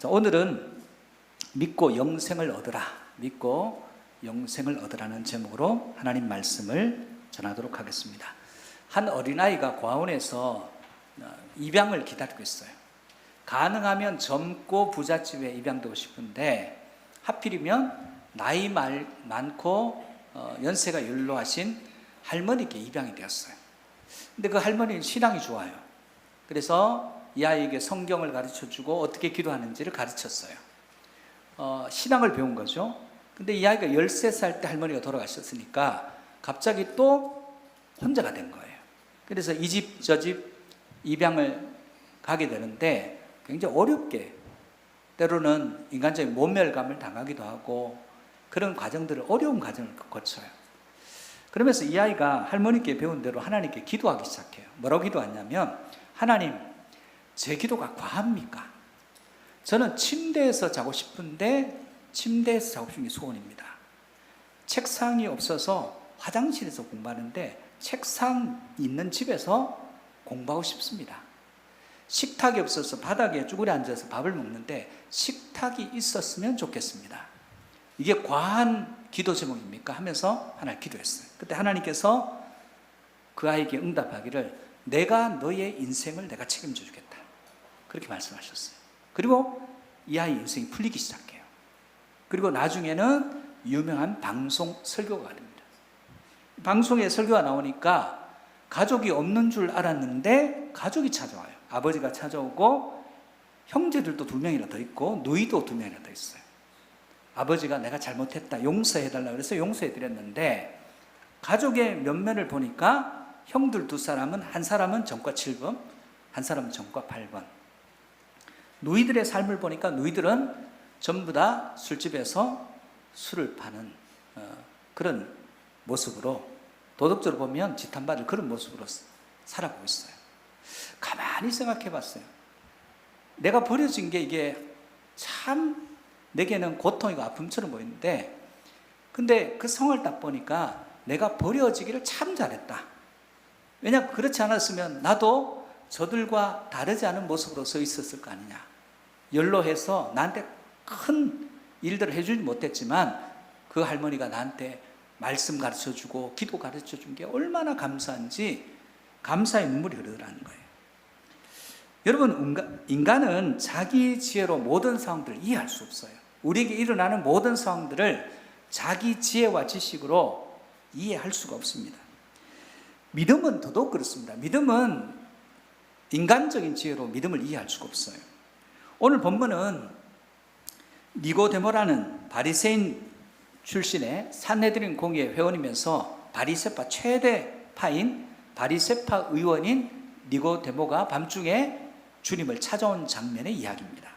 자, 오늘은 믿고 영생을 얻으라, 믿고 영생을 얻으라는 제목으로 하나님 말씀을 전하도록 하겠습니다. 한 어린아이가 고아원에서 입양을 기다리고 있어요. 가능하면 젊고 부잣집에 입양되고 싶은데 하필이면 나이 많고 연세가 연로하신 할머니께 입양이 되었어요. 근데 그 할머니는 신앙이 좋아요. 그래서 이 아이에게 성경을 가르쳐주고 어떻게 기도하는지를 가르쳤어요. 신앙을 배운 거죠. 근데 이 아이가 13살 때 할머니가 돌아가셨으니까 갑자기 또 혼자가 된 거예요. 그래서 이 집 저 집 입양을 가게 되는데 굉장히 어렵게, 때로는 인간적인 모멸감을 당하기도 하고 그런 과정들을, 어려운 과정을 거쳐요. 그러면서 이 아이가 할머니께 배운 대로 하나님께 기도하기 시작해요. 뭐라고 기도하냐면, 하나님, 제 기도가 과합니까? 저는 침대에서 자고 싶은데 침대에서 자고 싶은 게 소원입니다. 책상이 없어서 화장실에서 공부하는데 책상 있는 집에서 공부하고 싶습니다. 식탁이 없어서 바닥에 쭈그려 앉아서 밥을 먹는데 식탁이 있었으면 좋겠습니다. 이게 과한 기도 제목입니까? 하면서 하나님 기도했어요. 그때 하나님께서 그 아이에게 응답하기를, 내가 너의 인생을 내가 책임져 주겠다, 그렇게 말씀하셨어요. 그리고 이 아이 인생이 풀리기 시작해요. 그리고 나중에는 유명한 방송 설교가 됩니다. 방송에 설교가 나오니까 가족이 없는 줄 알았는데 가족이 찾아와요. 아버지가 찾아오고 형제들도 2명이나 더 있고 누이도 2명이나 더 있어요. 아버지가 내가 잘못했다, 용서해달라고 해서 용서해드렸는데 가족의 면면을 보니까 형들 2사람은, 한 사람은 전과 7번, 한 사람은 전과 8번. 누이들의 삶을 보니까 누이들은 전부 다 술집에서 술을 파는 그런 모습으로, 도덕적으로 보면 지탄받을 그런 모습으로 살아가고 있어요. 가만히 생각해 봤어요. 내가 버려진 게 이게 참 내게는 고통이고 아픔처럼 보이는데, 근데 그 상황을 딱 보니까 내가 버려지기를 참 잘했다. 왜냐, 그렇지 않았으면 나도 저들과 다르지 않은 모습으로 서 있었을 거 아니냐. 연로해서 나한테 큰 일들을 해주지 못했지만 그 할머니가 나한테 말씀 가르쳐주고 기도 가르쳐준 게 얼마나 감사한지 감사의 눈물이 흐르더라는 거예요. 여러분, 인간은 자기 지혜로 모든 상황들을 이해할 수 없어요. 우리에게 일어나는 모든 상황들을 자기 지혜와 지식으로 이해할 수가 없습니다. 믿음은 더더욱 그렇습니다. 믿음은 인간적인 지혜로 믿음을 이해할 수가 없어요. 오늘 본문은 니고데모라는 바리새인 출신의 산헤드린 공의회 회원이면서 바리새파 최대파인 바리새파 의원인 니고데모가 밤중에 주님을 찾아온 장면의 이야기입니다.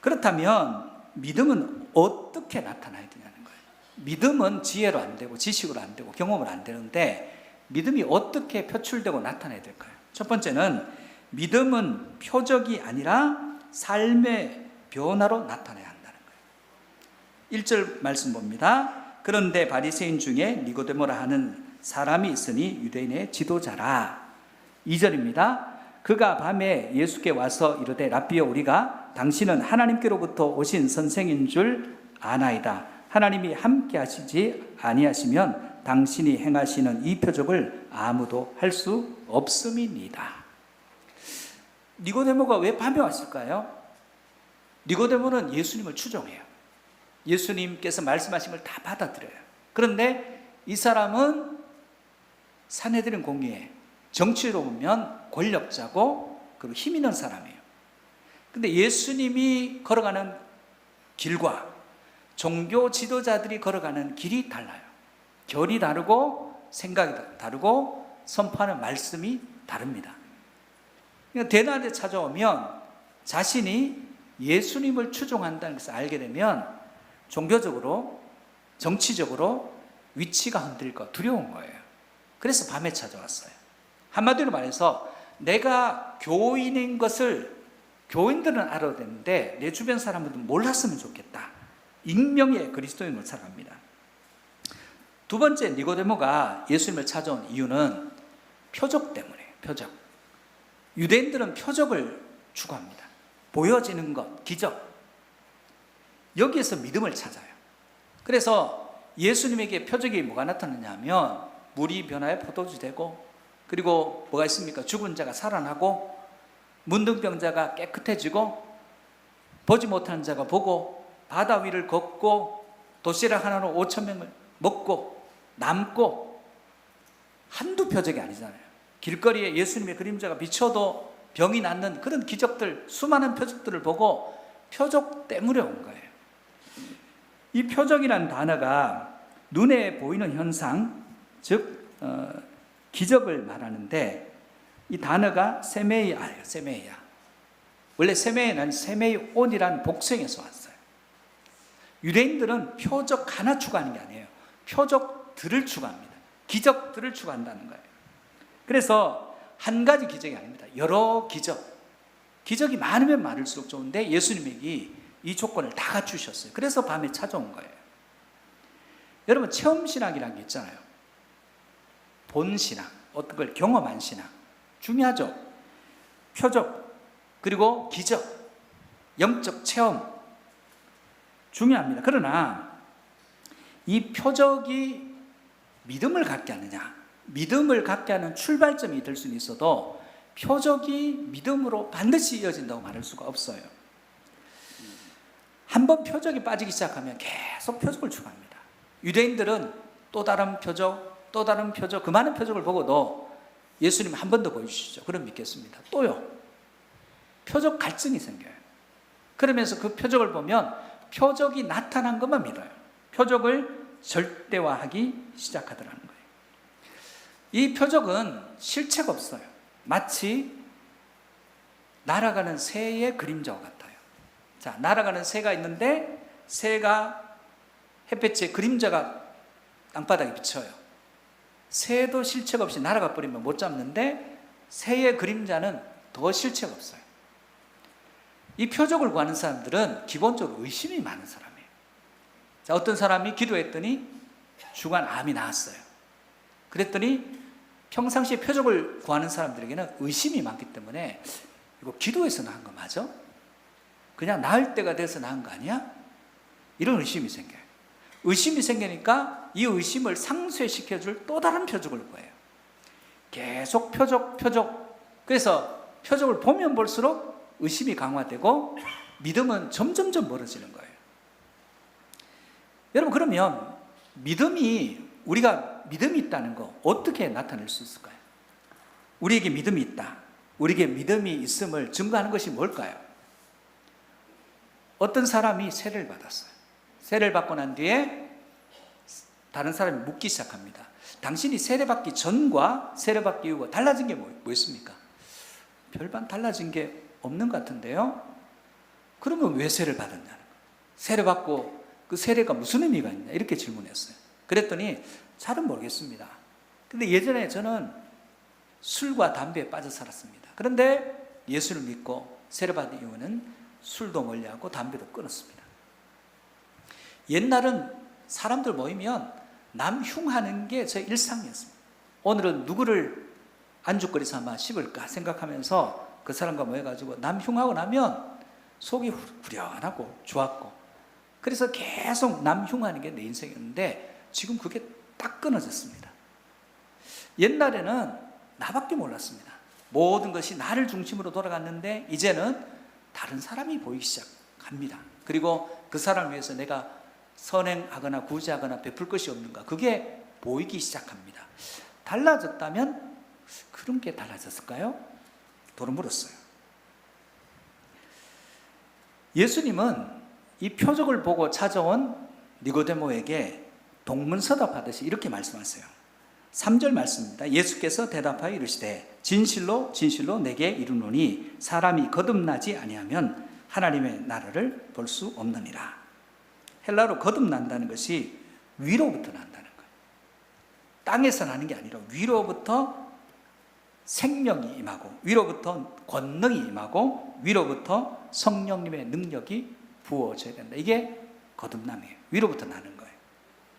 그렇다면 믿음은 어떻게 나타나야 되냐는 거예요. 믿음은 지혜로 안 되고 지식으로 안 되고 경험으로 안 되는데 믿음이 어떻게 표출되고 나타나야 될까요? 첫 번째는 믿음은 표적이 아니라 삶의 변화로 나타나야 한다는 거예요. 1절 말씀 봅니다. 그런데 바리새인 중에 니고데모라 하는 사람이 있으니 유대인의 지도자라. 2절입니다. 그가 밤에 예수께 와서 이르되, 랍비여, 우리가 당신은 하나님께로부터 오신 선생인 줄 아나이다. 하나님이 함께 하시지 아니하시면 당신이 행하시는 이 표적을 아무도 할 수 없음이니이다. 니고데모가 왜 밤에 왔을까요? 니고데모는 예수님을 추종해요. 예수님께서 말씀하신 걸 다 받아들여요. 그런데 이 사람은 산헤드린 공의회, 정치로 보면 권력자고 그리고 힘 있는 사람이에요. 근데 예수님이 걸어가는 길과 종교 지도자들이 걸어가는 길이 달라요. 결이 다르고 생각이 다르고 선포하는 말씀이 다릅니다. 그러니까 대낮에 찾아오면 자신이 예수님을 추종한다는 것을 알게 되면 종교적으로, 정치적으로 위치가 흔들릴까 두려운 거예요. 그래서 밤에 찾아왔어요. 한마디로 말해서 내가 교인인 것을 교인들은 알아야 되는데 내 주변 사람들은 몰랐으면 좋겠다. 익명의 그리스도인으로 살아갑니다. 두 번째, 니고데모가 예수님을 찾아온 이유는 표적 때문에. 표적. 유대인들은 표적을 추구합니다. 보여지는 것, 기적, 여기에서 믿음을 찾아요. 그래서 예수님에게 표적이 뭐가 나타나냐 하면 물이 변화에 포도주 되고, 그리고 뭐가 있습니까? 죽은 자가 살아나고, 문둥병자가 깨끗해지고, 보지 못하는 자가 보고, 바다 위를 걷고, 도시락 하나로 5,000명을 먹고 남고, 한두 표적이 아니잖아요. 길거리에 예수님의 그림자가 비춰도 병이 낫는 그런 기적들, 수많은 표적들을 보고 표적 때문에 온 거예요. 이 표적이라는 단어가 눈에 보이는 현상, 즉 기적을 말하는데, 이 단어가 세메이아예요. 세메이아. 원래 세메이아는 세메이온이라는 복성에서 왔어요. 유대인들은 표적 하나 추구하는 게 아니에요. 표적들을 추구합니다. 기적들을 추구한다는 거예요. 그래서 한 가지 기적이 아닙니다. 여러 기적이 많으면 많을수록 좋은데, 예수님에게 이 조건을 다 갖추셨어요. 그래서 밤에 찾아온 거예요. 여러분, 체험신학이라는 게 있잖아요. 본신학, 어떤 걸 경험한 신학, 중요하죠. 표적, 그리고 기적, 영적 체험, 중요합니다. 그러나 이 표적이 믿음을 갖게 하느냐, 믿음을 갖게 하는 출발점이 될 수는 있어도 표적이 믿음으로 반드시 이어진다고 말할 수가 없어요. 한번 표적이 빠지기 시작하면 계속 표적을 추구합니다. 유대인들은 또 다른 표적, 또 다른 표적, 그 많은 표적을 보고도 예수님 한 번 더 보여주시죠. 그럼 믿겠습니다. 또요. 표적 갈증이 생겨요. 그러면서 그 표적을 보면 표적이 나타난 것만 믿어요. 표적을 절대화하기 시작하더라는 거예요. 이 표적은 실체가 없어요. 마치 날아가는 새의 그림자와 같아요. 자, 날아가는 새가 있는데, 새가 햇볕에 그림자가 땅바닥에 비쳐요. 새도 실체가 없이 날아가 버리면 못 잡는데, 새의 그림자는 더 실체가 없어요. 이 표적을 구하는 사람들은 기본적으로 의심이 많은 사람이에요. 자, 어떤 사람이 기도했더니 주간 암이 나았어요. 그랬더니 평상시에 표적을 구하는 사람들에게는 의심이 많기 때문에, 이거 기도해서 나은 거 맞아? 그냥 나을 때가 돼서 나은 거 아니야? 이런 의심이 생겨요. 의심이 생기니까 이 의심을 상쇄시켜줄 또 다른 표적을 구해요. 계속 표적. 그래서 표적을 보면 볼수록 의심이 강화되고 믿음은 점점점 멀어지는 거예요. 여러분, 그러면 우리가 믿음이 있다는 거 어떻게 나타낼 수 있을까요? 우리에게 믿음이 있다, 우리에게 믿음이 있음을 증거하는 것이 뭘까요? 어떤 사람이 세례를 받았어요. 세례를 받고 난 뒤에 다른 사람이 묻기 시작합니다. 당신이 세례받기 전과 세례받기 이후가 달라진 게 뭐였습니까? 별반 달라진 게 없는 것 같은데요? 그러면 왜 세례를 받았냐는 거예요. 세례받고 그 세례가 무슨 의미가 있냐, 이렇게 질문했어요. 그랬더니 잘은 모르겠습니다. 근데 예전에 저는 술과 담배에 빠져 살았습니다. 그런데 예수를 믿고 세례받은 이후는 술도 멀리하고 담배도 끊었습니다. 옛날은 사람들 모이면 남 흉하는 게 제 일상이었습니다. 오늘은 누구를 안주거리 삼아 씹을까 생각하면서 그 사람과 모여가지고 남 흉하고 나면 속이 후련하고 좋았고, 그래서 계속 남 흉하는 게 내 인생이었는데 지금 그게 딱 끊어졌습니다. 옛날에는 나밖에 몰랐습니다. 모든 것이 나를 중심으로 돌아갔는데 이제는 다른 사람이 보이기 시작합니다. 그리고 그 사람을 위해서 내가 선행하거나 구제하거나 베풀 것이 없는가, 그게 보이기 시작합니다. 달라졌다면 그런 게 달라졌을까요? 돌을 물었어요. 예수님은 이 표적을 보고 찾아온 니고데모에게 동문서답하듯이 이렇게 말씀하세요. 3절 말씀입니다. 예수께서 대답하여 이르시되 진실로 진실로 내게 이르노니 사람이 거듭나지 아니하면 하나님의 나라를 볼 수 없느니라. 헬라로 거듭난다는 것이 위로부터 난다는 거예요. 땅에서 나는 게 아니라 위로부터 생명이 임하고, 위로부터 권능이 임하고, 위로부터 성령님의 능력이 부어져야 된다. 이게 거듭남이에요. 위로부터 나는 거예요.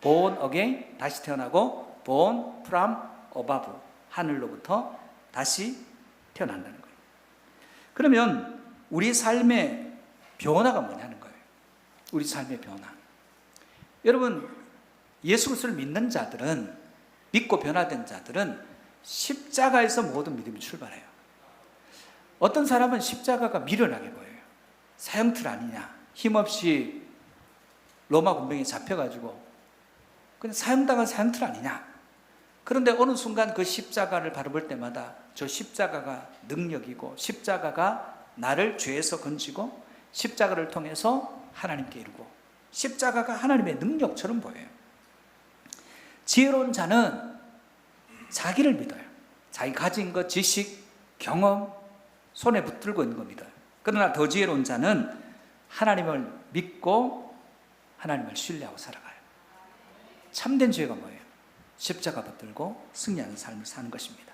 born again, 다시 태어나고, born from above, 하늘로부터 다시 태어난다는 거예요. 그러면 우리 삶의 변화가 뭐냐는 거예요. 우리 삶의 변화. 여러분, 예수 그리스도를 믿는 자들은, 믿고 변화된 자들은 십자가에서 모든 믿음이 출발해요. 어떤 사람은 십자가가 미련하게 보여요. 사형틀 아니냐, 힘없이 로마 군병에 잡혀가지고 그냥 사형당한 사형틀 아니냐. 그런데 어느 순간 그 십자가를 바라볼 때마다 저 십자가가 능력이고, 십자가가 나를 죄에서 건지고, 십자가를 통해서 하나님께 이루고, 십자가가 하나님의 능력처럼 보여요. 지혜로운 자는 자기를 믿어요. 자기 가진 것, 지식, 경험, 손에 붙들고 있는 거 믿어요. 그러나 더 지혜로운 자는 하나님을 믿고 하나님을 신뢰하고 살아가요. 참된 지혜가 뭐예요? 십자가 붙들고 승리하는 삶을 사는 것입니다.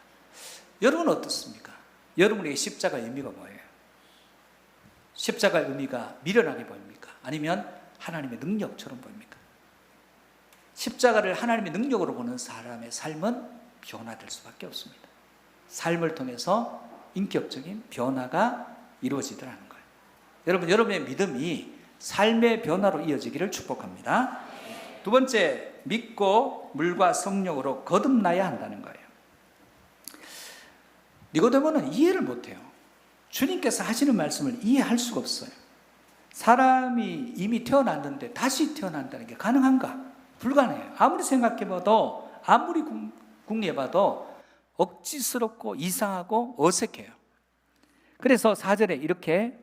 여러분은 어떻습니까? 여러분에게 십자가의 의미가 뭐예요? 십자가의 의미가 미련하게 보입니까? 아니면 하나님의 능력처럼 보입니까? 십자가를 하나님의 능력으로 보는 사람의 삶은 변화될 수밖에 없습니다. 삶을 통해서 인격적인 변화가 이루어지더라는 거예요. 여러분, 여러분의 믿음이 삶의 변화로 이어지기를 축복합니다. 두 번째, 믿고 물과 성령으로 거듭나야 한다는 거예요. 니고데모는 이해를 못해요. 주님께서 하시는 말씀을 이해할 수가 없어요. 사람이 이미 태어났는데 다시 태어난다는 게 가능한가? 불가능해요. 아무리 생각해봐도, 아무리 궁리해봐도 억지스럽고 이상하고 어색해요. 그래서 4절에 이렇게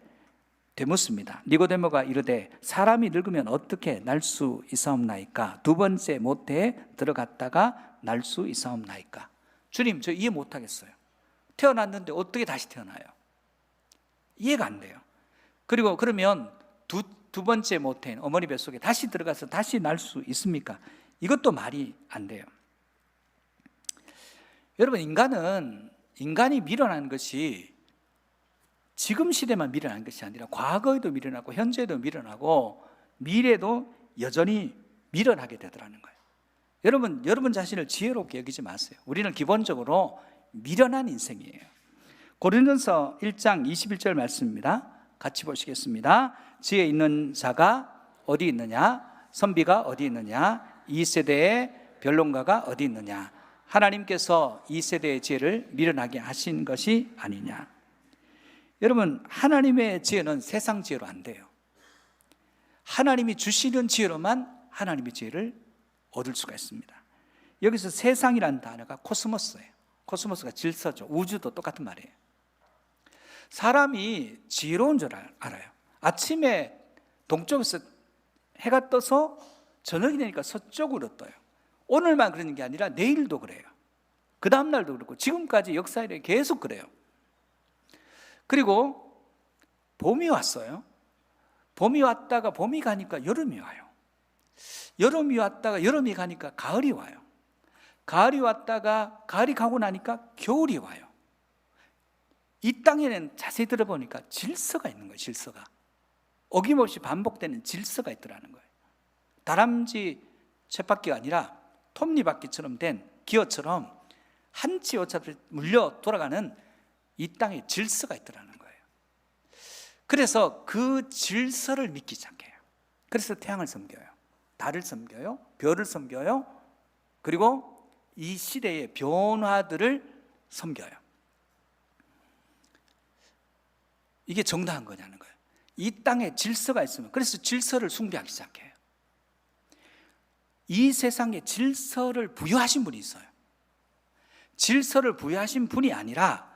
되묻습니다. 니고데모가 이르되 사람이 늙으면 어떻게 날 수 있사옵나이까? 두 번째 모태에 들어갔다가 날 수 있사옵나이까? 주님, 저 이해 못하겠어요. 태어났는데 어떻게 다시 태어나요? 이해가 안 돼요. 그리고 그러면 두 번째 모태인 어머니 뱃속에 다시 들어가서 다시 날 수 있습니까? 이것도 말이 안 돼요. 여러분, 인간이 미련한 것이 지금 시대만 미련한 것이 아니라 과거에도 미련하고 현재도 미련하고 미래도 여전히 미련하게 되더라는 거예요. 여러분 자신을 지혜롭게 여기지 마세요. 우리는 기본적으로 미련한 인생이에요. 고린도서 1장 21절 말씀입니다. 같이 보시겠습니다. 지혜 있는 자가 어디 있느냐? 선비가 어디 있느냐? 이 세대의 변론가가 어디 있느냐? 하나님께서 이 세대의 지혜를 미련하게 하신 것이 아니냐? 여러분, 하나님의 지혜는 세상 지혜로 안 돼요. 하나님이 주시는 지혜로만 하나님의 지혜를 얻을 수가 있습니다. 여기서 세상이라는 단어가 코스모스예요. 코스모스가 질서죠. 우주도 똑같은 말이에요. 사람이 지혜로운 줄 알아요. 아침에 동쪽에서 해가 떠서 저녁이 되니까 서쪽으로 떠요. 오늘만 그러는 게 아니라 내일도 그래요. 그 다음날도 그렇고 지금까지 역사에 계속 그래요. 그리고 봄이 왔어요. 봄이 왔다가 봄이 가니까 여름이 와요. 여름이 왔다가 여름이 가니까 가을이 와요. 가을이 왔다가 가을이 가고 나니까 겨울이 와요. 이 땅에는 자세히 들어보니까 질서가 있는 거예요. 질서가 어김없이 반복되는 질서가 있더라는 거예요. 다람쥐 쳇바퀴가 아니라 톱니바퀴처럼 된 기어처럼 한치 오차없이 물려 돌아가는 이 땅에 질서가 있더라는 거예요. 그래서 그 질서를 믿기 시작해요. 그래서 태양을 섬겨요. 달을 섬겨요. 별을 섬겨요. 그리고 이 시대의 변화들을 섬겨요. 이게 정당한 거냐는 거예요. 이 땅에 질서가 있으면, 그래서 질서를 숭배하기 시작해요. 이 세상에 질서를 부여하신 분이 있어요. 질서를 부여하신 분이 아니라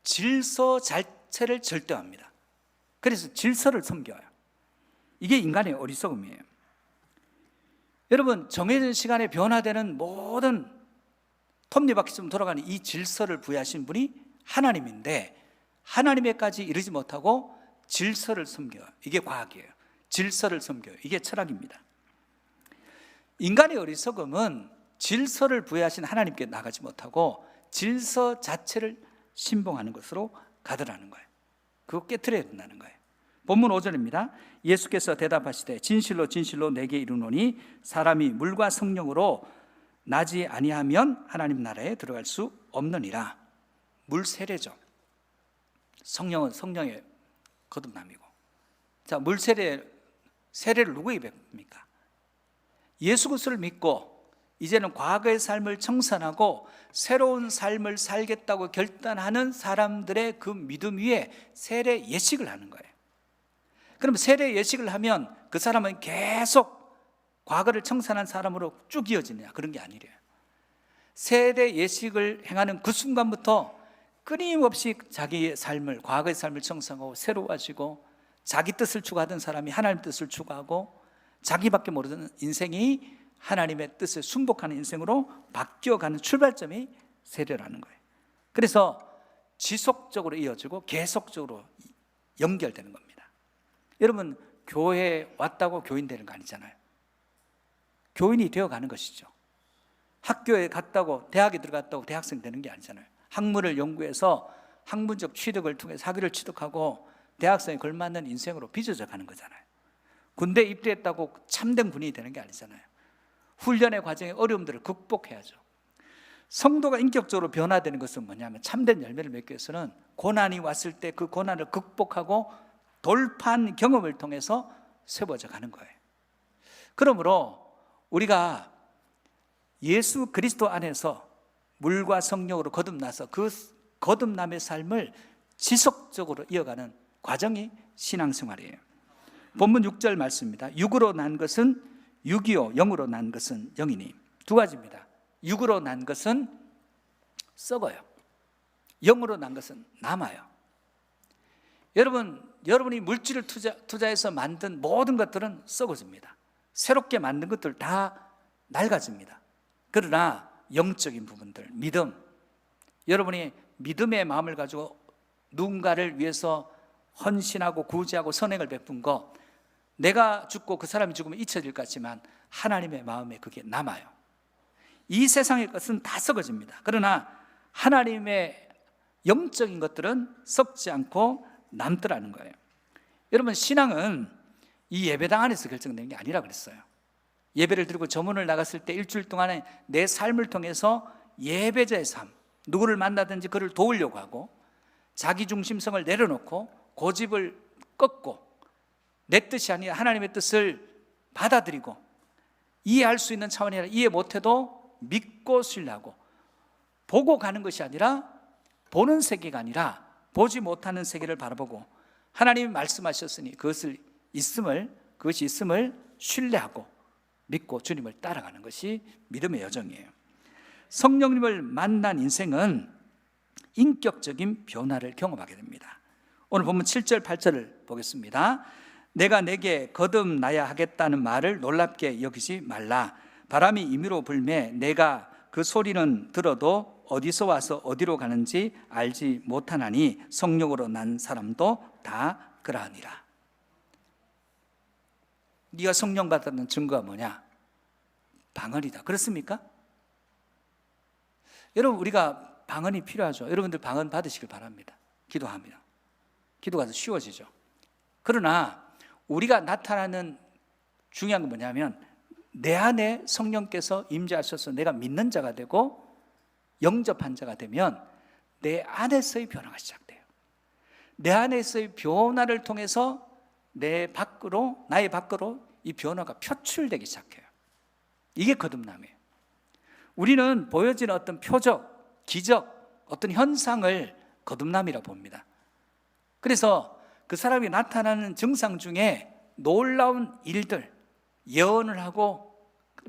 질서 자체를 절대화합니다. 그래서 질서를 섬겨요. 이게 인간의 어리석음이에요. 여러분, 정해진 시간에 변화되는 모든 톱니바퀴처럼 돌아가는 이 질서를 부여하신 분이 하나님인데, 하나님에까지 이르지 못하고 질서를 섬겨요. 이게 과학이에요. 질서를 섬겨요. 이게 철학입니다. 인간의 어리석음은 질서를 부여하신 하나님께 나가지 못하고 질서 자체를 신봉하는 것으로 가더라는 거예요. 그거 깨트려야 된다는 거예요. 본문 5절입니다. 예수께서 대답하시되 진실로 진실로 내게 이르노니 사람이 물과 성령으로 나지 아니하면 하나님 나라에 들어갈 수 없느니라. 물 세례죠. 성령은 성령의 거듭남이고. 자, 세례를 누구에게 베풉니까? 예수 그리스도를 믿고 이제는 과거의 삶을 청산하고 새로운 삶을 살겠다고 결단하는 사람들의 그 믿음 위에 세례 예식을 하는 거예요. 그럼 세례 예식을 하면 그 사람은 계속 과거를 청산한 사람으로 쭉 이어지느냐? 그런 게 아니래요. 세례 예식을 행하는 그 순간부터 끊임없이 자기의 삶을, 과거의 삶을 청산하고 새로워지고, 자기 뜻을 추구하던 사람이 하나님 뜻을 추구하고, 자기밖에 모르는 인생이 하나님의 뜻에 순복하는 인생으로 바뀌어가는 출발점이 세례라는 거예요. 그래서 지속적으로 이어지고 계속적으로 연결되는 겁니다. 여러분, 교회에 왔다고 교인 되는 거 아니잖아요. 교인이 되어가는 것이죠. 학교에 갔다고, 대학에 들어갔다고 대학생 되는 게 아니잖아요. 학문을 연구해서 학문적 취득을 통해 사기를 취득하고 대학생에 걸맞는 인생으로 빚어져 가는 거잖아요. 군대 입대했다고 참된 군인이 되는 게 아니잖아요. 훈련의 과정의 어려움들을 극복해야죠. 성도가 인격적으로 변화되는 것은 뭐냐면, 참된 열매를 맺기 위해서는 고난이 왔을 때 그 고난을 극복하고 돌파한 경험을 통해서 세워져 가는 거예요. 그러므로 우리가 예수 그리스도 안에서 물과 성령으로 거듭나서 그 거듭남의 삶을 지속적으로 이어가는 과정이 신앙생활이에요. 본문 6절 말씀입니다. 육으로 난 것은 육이요 영으로 난 것은 영이니. 두 가지입니다. 육으로 난 것은 썩어요. 영으로 난 것은 남아요. 여러분이 물질을 투자해서 만든 모든 것들은 썩어집니다. 새롭게 만든 것들 다 낡아집니다. 그러나 영적인 부분들, 믿음, 여러분이 믿음의 마음을 가지고 누군가를 위해서 헌신하고 구제하고 선행을 베푼 거, 내가 죽고 그 사람이 죽으면 잊혀질 것 같지만 하나님의 마음에 그게 남아요. 이 세상의 것은 다 썩어집니다. 그러나 하나님의 영적인 것들은 썩지 않고 남더라는 거예요. 여러분, 신앙은 이 예배당 안에서 결정된 게 아니라 그랬어요. 예배를 드리고 저문을 나갔을 때 일주일 동안에 내 삶을 통해서 예배자의 삶, 누구를 만나든지 그를 도우려고 하고, 자기 중심성을 내려놓고 고집을 꺾고 내 뜻이 아니라 하나님의 뜻을 받아들이고, 이해할 수 있는 차원이 아니라 이해 못해도 믿고 신뢰하고, 보고 가는 것이 아니라 보는 세계가 아니라 보지 못하는 세계를 바라보고, 하나님이 말씀하셨으니 그것이 있음을 신뢰하고 믿고 주님을 따라가는 것이 믿음의 여정이에요. 성령님을 만난 인생은 인격적인 변화를 경험하게 됩니다. 오늘 본문 7절 8절을 보겠습니다. 내가 내게 거듭나야 하겠다는 말을 놀랍게 여기지 말라. 바람이 임의로 불매 내가 그 소리는 들어도 어디서 와서 어디로 가는지 알지 못하나니 성령으로 난 사람도 다 그러하니라. 네가 성령 받았다는 증거가 뭐냐? 방언이다. 그렇습니까? 여러분, 우리가 방언이 필요하죠. 여러분들 방언 받으시길 바랍니다. 기도합니다. 기도가 더 쉬워지죠. 그러나 우리가 나타나는 중요한 건 뭐냐면, 내 안에 성령께서 임재하셔서 내가 믿는 자가 되고 영접한 자가 되면 내 안에서의 변화가 시작돼요. 내 안에서의 변화를 통해서 나의 밖으로 이 변화가 표출되기 시작해요. 이게 거듭남이에요. 우리는 보여지는 어떤 표적, 기적, 어떤 현상을 거듭남이라 봅니다. 그래서 그 사람이 나타나는 증상 중에 놀라운 일들, 예언을 하고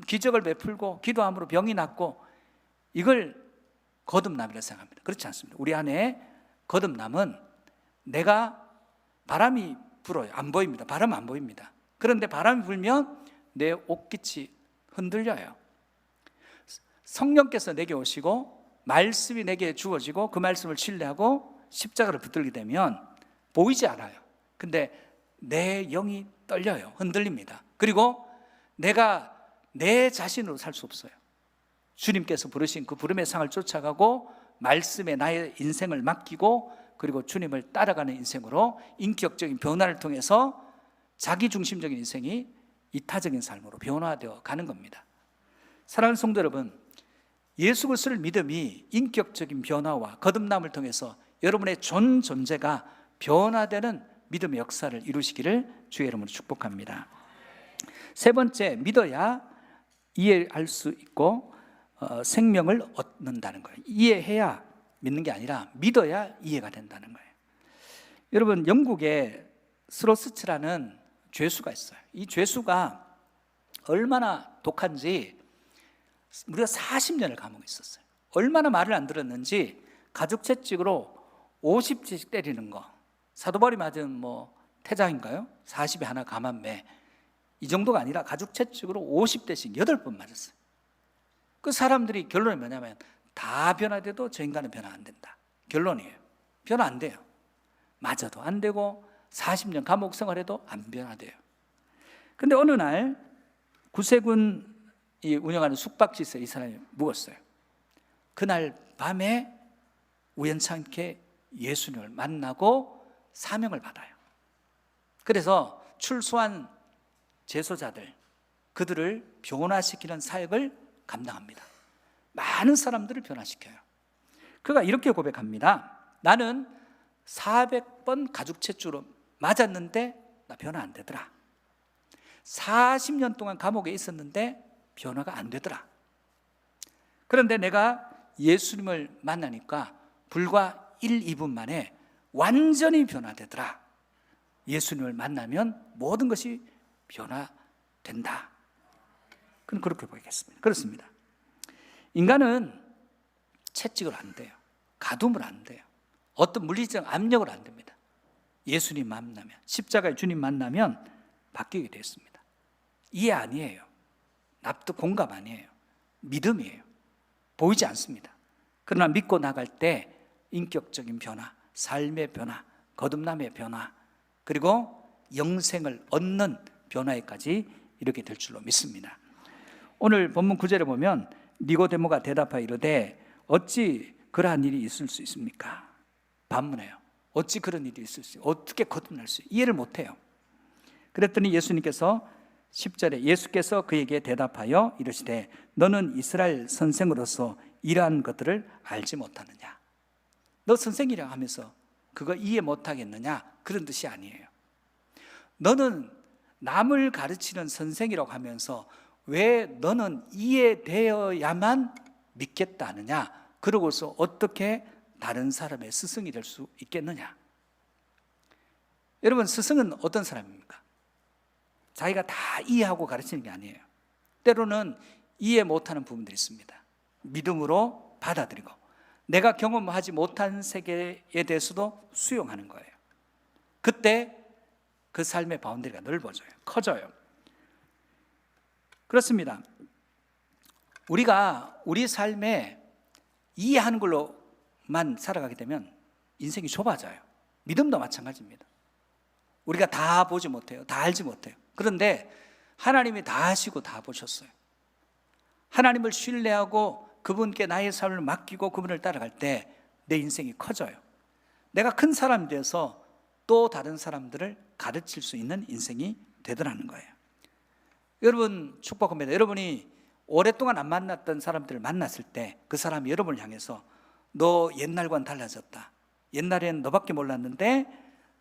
기적을 베풀고 기도함으로 병이 낫고, 이걸 거듭남이라고 생각합니다. 그렇지 않습니다. 우리 안에 거듭남은 내가, 바람이 불어요. 안 보입니다. 바람은 안 보입니다. 그런데 바람이 불면 내 옷깃이 흔들려요. 성령께서 내게 오시고 말씀이 내게 주어지고 그 말씀을 신뢰하고 십자가를 붙들게 되면 보이지 않아요. 근데 내 영이 떨려요. 흔들립니다. 그리고 내가 내 자신으로 살 수 없어요. 주님께서 부르신 그 부름의 상을 쫓아가고 말씀에 나의 인생을 맡기고, 그리고 주님을 따라가는 인생으로 인격적인 변화를 통해서 자기중심적인 인생이 이타적인 삶으로 변화되어 가는 겁니다. 사랑하는 성도 여러분, 예수 그리스도를 믿음이 인격적인 변화와 거듭남을 통해서 여러분의 존재가 변화되는 믿음의 역사를 이루시기를 주의 이름으로 축복합니다. 세 번째, 믿어야 이해할 수 있고 생명을 얻는다는 거예요. 이해해야 믿는 게 아니라 믿어야 이해가 된다는 거예요. 여러분, 영국에 스로스츠라는 죄수가 있어요. 이 죄수가 얼마나 독한지 무려 40년을 감옥에 있었어요. 얼마나 말을 안 들었는지 가죽 채찍으로 50지씩 때리는 거, 사도바울이 맞은 태장인가요? 40에 하나 감한매, 이 정도가 아니라 가죽 채찍으로 50대씩 8번 맞았어요. 그 사람들이 결론이 뭐냐면 다 변화돼도 저 인간은 변화 안 된다. 결론이에요. 변화 안 돼요. 맞아도 안 되고 40년 감옥 생활해도 안 변화돼요. 근데 어느 날 구세군이 운영하는 숙박시설에 이 사람이 묵었어요. 그날 밤에 우연찮게 예수님을 만나고 사명을 받아요. 그래서 출소한 재소자들, 그들을 변화시키는 사역을 감당합니다. 많은 사람들을 변화시켜요. 그가 이렇게 고백합니다. 나는 400번 가죽 채찍으로 맞았는데 나 변화 안 되더라. 40년 동안 감옥에 있었는데 변화가 안 되더라. 그런데 내가 예수님을 만나니까 불과 1, 2분 만에 완전히 변화되더라. 예수님을 만나면 모든 것이 변화된다. 그럼 그렇게 보이겠습니다. 그렇습니다. 인간은 채찍을 안 돼요. 가둠을 안 돼요. 어떤 물리적 압력을 안 됩니다. 예수님 만나면, 십자가의 주님 만나면 바뀌게 됐습니다. 이해 아니에요. 납득, 공감 아니에요. 믿음이에요. 보이지 않습니다. 그러나 믿고 나갈 때 인격적인 변화, 삶의 변화, 거듭남의 변화, 그리고 영생을 얻는 변화에까지 이르게 될 줄로 믿습니다. 오늘 본문 9절에 보면 니고데모가 대답하여 이르되 어찌 그러한 일이 있을 수 있습니까? 반문해요. 어찌 그런 일이 있을 수 있어요? 어떻게 거듭날 수 있어요? 이해를 못해요. 그랬더니 예수님께서 10절에 예수께서 그에게 대답하여 이르시되 너는 이스라엘 선생으로서 이러한 것들을 알지 못하느냐? 너 선생이라고 하면서 그거 이해 못하겠느냐? 그런 뜻이 아니에요. 너는 남을 가르치는 선생이라고 하면서 왜 너는 이해되어야만 믿겠다 하느냐? 그러고서 어떻게 다른 사람의 스승이 될 수 있겠느냐? 여러분, 스승은 어떤 사람입니까? 자기가 다 이해하고 가르치는 게 아니에요. 때로는 이해 못하는 부분들이 있습니다. 믿음으로 받아들이고 내가 경험하지 못한 세계에 대해서도 수용하는 거예요. 그때 그 삶의 바운더리가 넓어져요. 커져요. 그렇습니다. 우리가 우리 삶에 이해하는 걸로만 살아가게 되면 인생이 좁아져요. 믿음도 마찬가지입니다. 우리가 다 보지 못해요. 다 알지 못해요. 그런데 하나님이 다 아시고 다 보셨어요. 하나님을 신뢰하고 그분께 나의 삶을 맡기고 그분을 따라갈 때 내 인생이 커져요. 내가 큰 사람이 돼서 또 다른 사람들을 가르칠 수 있는 인생이 되더라는 거예요. 여러분, 축복합니다. 여러분이 오랫동안 안 만났던 사람들을 만났을 때 그 사람이 여러분을 향해서 너 옛날과는 달라졌다. 옛날에는 너밖에 몰랐는데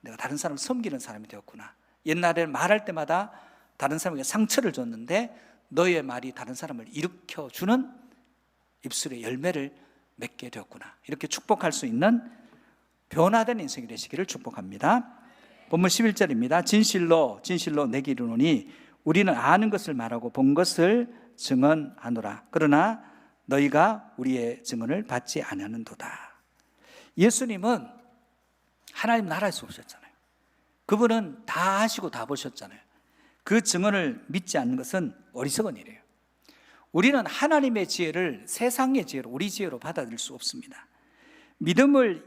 내가 다른 사람을 섬기는 사람이 되었구나. 옛날에 말할 때마다 다른 사람에게 상처를 줬는데 너의 말이 다른 사람을 일으켜주는 입술의 열매를 맺게 되었구나. 이렇게 축복할 수 있는 변화된 인생이 되시기를 축복합니다. 본문 11절입니다. 진실로 내게 이르노니 우리는 아는 것을 말하고 본 것을 증언하노라. 그러나 너희가 우리의 증언을 받지 아니하는도다. 예수님은 하나님 나라에서 오셨잖아요. 그분은 다 하시고 다 보셨잖아요. 그 증언을 믿지 않는 것은 어리석은 일이에요. 우리는 하나님의 지혜를 세상의 지혜로, 우리 지혜로 받아들일 수 없습니다. 믿음을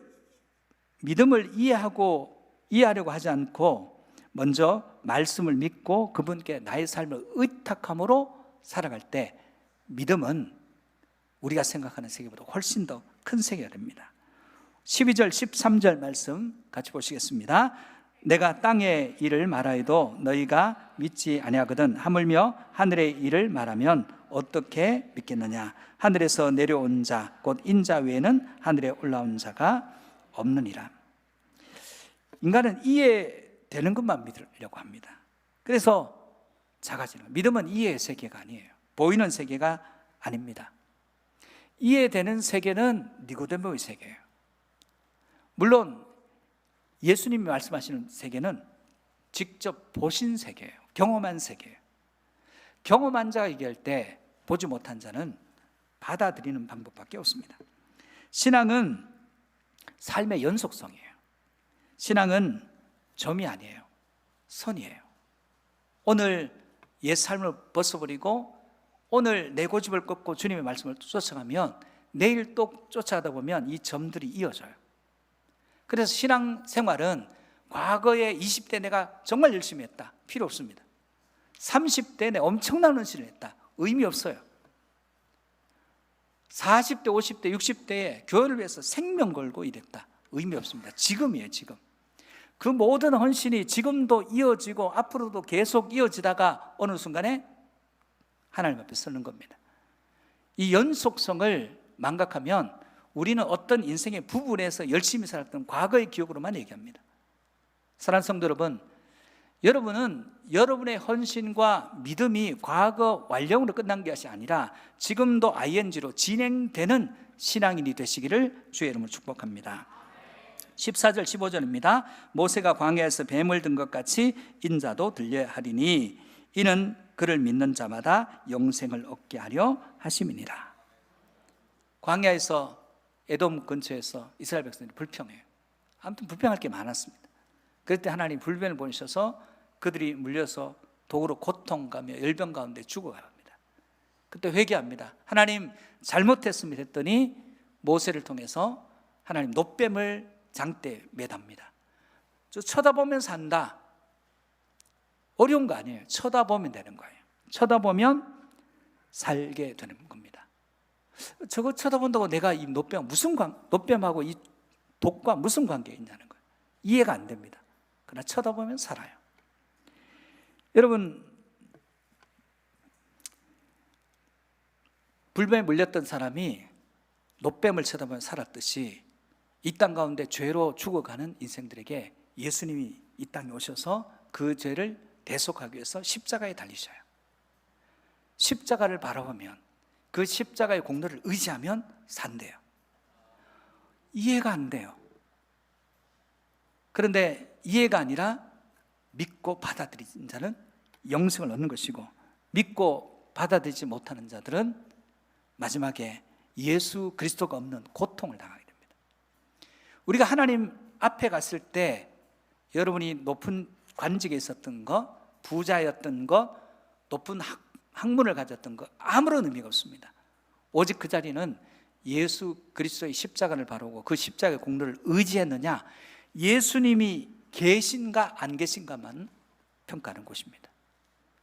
이해하려고 하지 않고 먼저 말씀을 믿고 그분께 나의 삶을 의탁함으로 살아갈 때 믿음은 우리가 생각하는 세계보다 훨씬 더 큰 세계가 됩니다. 12절 13절 말씀 같이 보시겠습니다. 내가 땅의 일을 말하여도 너희가 믿지 아니하거든 하물며 하늘의 일을 말하면 어떻게 믿겠느냐? 하늘에서 내려온 자 곧 인자 외에는 하늘에 올라온 자가 없느니라. 인간은 이해 이해되는 것만 믿으려고 합니다. 그래서 작아지는, 믿음은 이해의 세계가 아니에요. 보이는 세계가 아닙니다. 이해되는 세계는 니고데모의 세계예요. 물론 예수님이 말씀하시는 세계는 직접 보신 세계예요. 경험한 세계예요. 경험한 자가 얘기할 때 보지 못한 자는 받아들이는 방법밖에 없습니다. 신앙은 삶의 연속성이에요. 신앙은 점이 아니에요. 선이에요. 오늘 옛 삶을 벗어버리고 오늘 내 고집을 꺾고 주님의 말씀을 쫓아가면 내일 또 쫓아가다 보면 이 점들이 이어져요. 그래서 신앙생활은 과거에 20대 내가 정말 열심히 했다, 필요 없습니다. 30대 내 엄청난 헌신을 했다, 의미 없어요. 40대, 50대, 60대에 교회를 위해서 생명 걸고 일했다, 의미 없습니다. 지금이에요, 지금. 그 모든 헌신이 지금도 이어지고 앞으로도 계속 이어지다가 어느 순간에 하나님 앞에 서는 겁니다. 이 연속성을 망각하면 우리는 어떤 인생의 부분에서 열심히 살았던 과거의 기억으로만 얘기합니다. 사랑하는 성도 여러분, 여러분은 여러분의 헌신과 믿음이 과거 완령으로 끝난 것이 아니라 지금도 ing로 진행되는 신앙인이 되시기를 주의 이름으로 축복합니다. 14절 15절입니다. 모세가 광야에서 뱀을 든 것 같이 인자도 들려야 하리니 이는 그를 믿는 자마다 영생을 얻게 하려 하심이니라. 광야에서 에돔 근처에서 이스라엘 백성들이 불평해요. 아무튼 불평할 게 많았습니다. 그럴 때 하나님 불변을 보내셔서 그들이 물려서 도구로 고통가며 열병 가운데 죽어갑니다. 그때 회개합니다. 하나님 잘못했습니다 했더니 모세를 통해서 하나님 놋뱀을 장대에 매답니다. 저 쳐다보면서 한다, 어려운 거 아니에요. 쳐다보면 되는 거예요. 쳐다보면 살게 되는 겁니다. 저거 쳐다본다고 내가 이 놋뱀하고 이 독과 무슨 관계가 있냐는 거예요. 이해가 안 됩니다. 그러나 쳐다보면 살아요. 여러분, 불뱀에 물렸던 사람이 놋뱀을 쳐다보면 살았듯이 이 땅 가운데 죄로 죽어가는 인생들에게 예수님이 이 땅에 오셔서 그 죄를 대속하기 위해서 십자가에 달리셔요. 십자가를 바라보면, 그 십자가의 공로를 의지하면 산대요. 이해가 안 돼요. 그런데 이해가 아니라 믿고 받아들이는 자는 영생을 얻는 것이고, 믿고 받아들이지 못하는 자들은 마지막에 예수 그리스도가 없는 고통을 당하게 됩니다. 우리가 하나님 앞에 갔을 때 여러분이 높은 관직에 있었던 것, 부자였던 것, 높은 학문을 가졌던 것 아무런 의미가 없습니다. 오직 그 자리는 예수 그리스도의 십자가를 바라보고 그 십자가의 공로를 의지했느냐, 예수님이 계신가 안 계신가만 평가하는 곳입니다.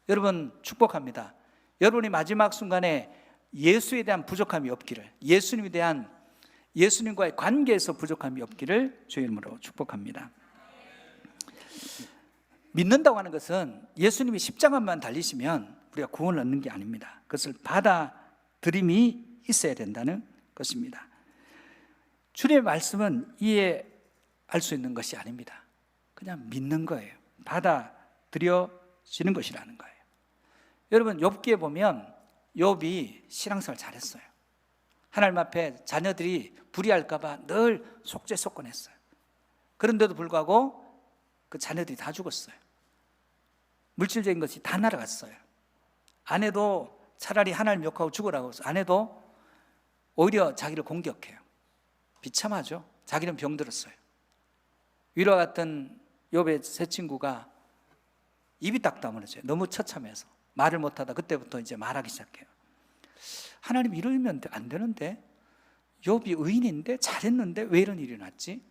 여러분 축복합니다. 여러분이 마지막 순간에 예수에 대한 부족함이 없기를, 예수님과의 관계에서 부족함이 없기를 주의 이름으로 축복합니다. 믿는다고 하는 것은 예수님이 십자가만 달리시면 우리가 구원을 얻는 게 아닙니다. 그것을 받아들임이 있어야 된다는 것입니다. 주님의 말씀은 이해할 수 있는 것이 아닙니다. 그냥 믿는 거예요. 받아들여지는 것이라는 거예요. 여러분, 욥기에 보면 욥이 신앙생활 잘했어요. 하나님 앞에 자녀들이 불의할까 봐 늘 속죄속건했어요. 그런데도 불구하고 그 자녀들이 다 죽었어요. 물질적인 것이 다 날아갔어요. 아내도 차라리 하나님 욕하고 죽으라고 해서 아내도 오히려 자기를 공격해요. 비참하죠. 자기는 병들었어요. 위로와 같은 욥의 세 친구가 입이 딱 다물어져요. 너무 처참해서 말을 못하다 그때부터 이제 말하기 시작해요. 하나님 이러면 안 되는데, 욥이 의인인데 잘했는데 왜 이런 일이 났지?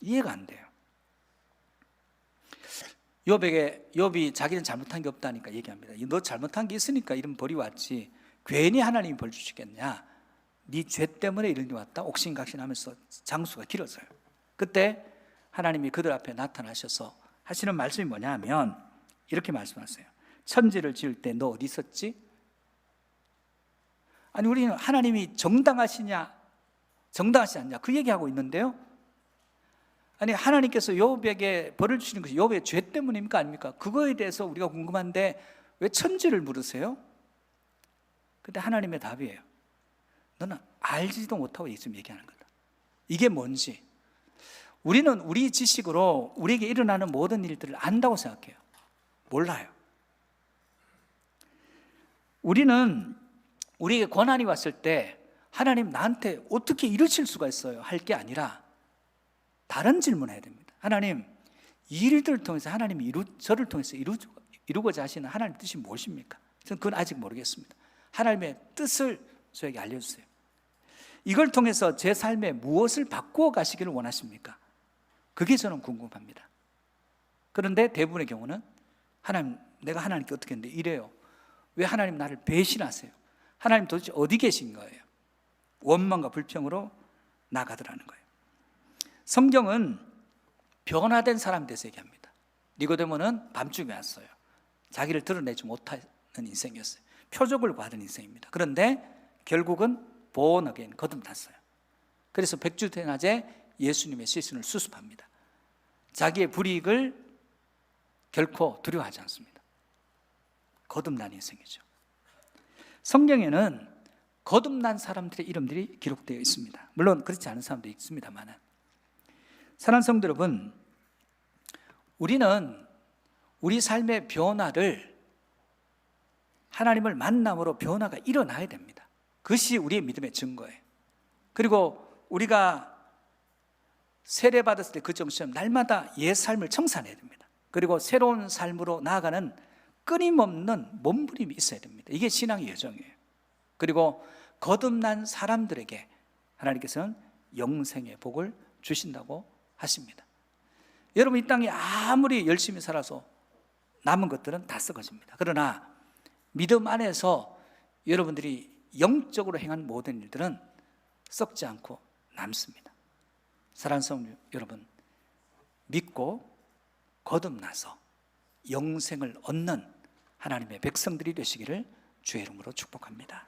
이해가 안 돼요. 욥이 자기는 잘못한 게 없다니까 얘기합니다. 너 잘못한 게 있으니까 이런 벌이 왔지, 괜히 하나님이 벌 주시겠냐? 네 죄 때문에 이런 일이 왔다? 옥신각신하면서 장수가 길어져요. 그때 하나님이 그들 앞에 나타나셔서 하시는 말씀이 뭐냐 하면 이렇게 말씀하세요. 천지를 지을 때 너 어디 있었지? 아니, 우리는 하나님이 정당하시냐 정당하시지 않냐 그 얘기하고 있는데요, 아니 하나님께서 욥에게 벌을 주시는 것이 욥의 죄 때문입니까 아닙니까? 그거에 대해서 우리가 궁금한데 왜 천지를 물으세요? 근데 하나님의 답이에요. 너는 알지도 못하고 지금 얘기하는 거다. 이게 뭔지 우리는 우리 지식으로 우리에게 일어나는 모든 일들을 안다고 생각해요. 몰라요. 우리는 우리에게 고난이 왔을 때 하나님 나한테 어떻게 이러실 수가 있어요? 할 게 아니라 다른 질문을 해야 됩니다. 하나님, 이 일들을 통해서 하나님이 저를 통해서 이루고자 하시는 하나님 뜻이 무엇입니까? 저는 그건 아직 모르겠습니다. 하나님의 뜻을 저에게 알려주세요. 이걸 통해서 제 삶에 무엇을 바꾸어 가시기를 원하십니까? 그게 저는 궁금합니다. 그런데 대부분의 경우는 하나님, 내가 하나님께 어떻게 했는데 이래요. 왜 하나님 나를 배신하세요? 하나님 도대체 어디 계신 거예요? 원망과 불평으로 나가더라는 거예요. 성경은 변화된 사람에 대해서 얘기합니다. 니고데모는 밤중에 왔어요. 자기를 드러내지 못하는 인생이었어요. 표적을 받은 인생입니다. 그런데 결국은 born again, 거듭났어요. 그래서 백주대낮에 예수님의 시신을 수습합니다. 자기의 불이익을 결코 두려워하지 않습니다. 거듭난 인생이죠. 성경에는 거듭난 사람들의 이름들이 기록되어 있습니다. 물론 그렇지 않은 사람도 있습니다만, 사랑하는 성도 여러분, 우리는 우리 삶의 변화를 하나님을 만남으로 변화가 일어나야 됩니다. 그것이 우리의 믿음의 증거예요. 그리고 우리가 세례받았을 때 그 정신은 날마다 옛 삶을 청산해야 됩니다. 그리고 새로운 삶으로 나아가는 끊임없는 몸부림이 있어야 됩니다. 이게 신앙의 여정이에요. 그리고 거듭난 사람들에게 하나님께서는 영생의 복을 주신다고 하십니다. 여러분, 이 땅에 아무리 열심히 살아서 남은 것들은 다 썩어집니다. 그러나 믿음 안에서 여러분들이 영적으로 행한 모든 일들은 썩지 않고 남습니다. 사랑하는 성도 여러분, 믿고 거듭나서 영생을 얻는 하나님의 백성들이 되시기를 주의 이름으로 축복합니다.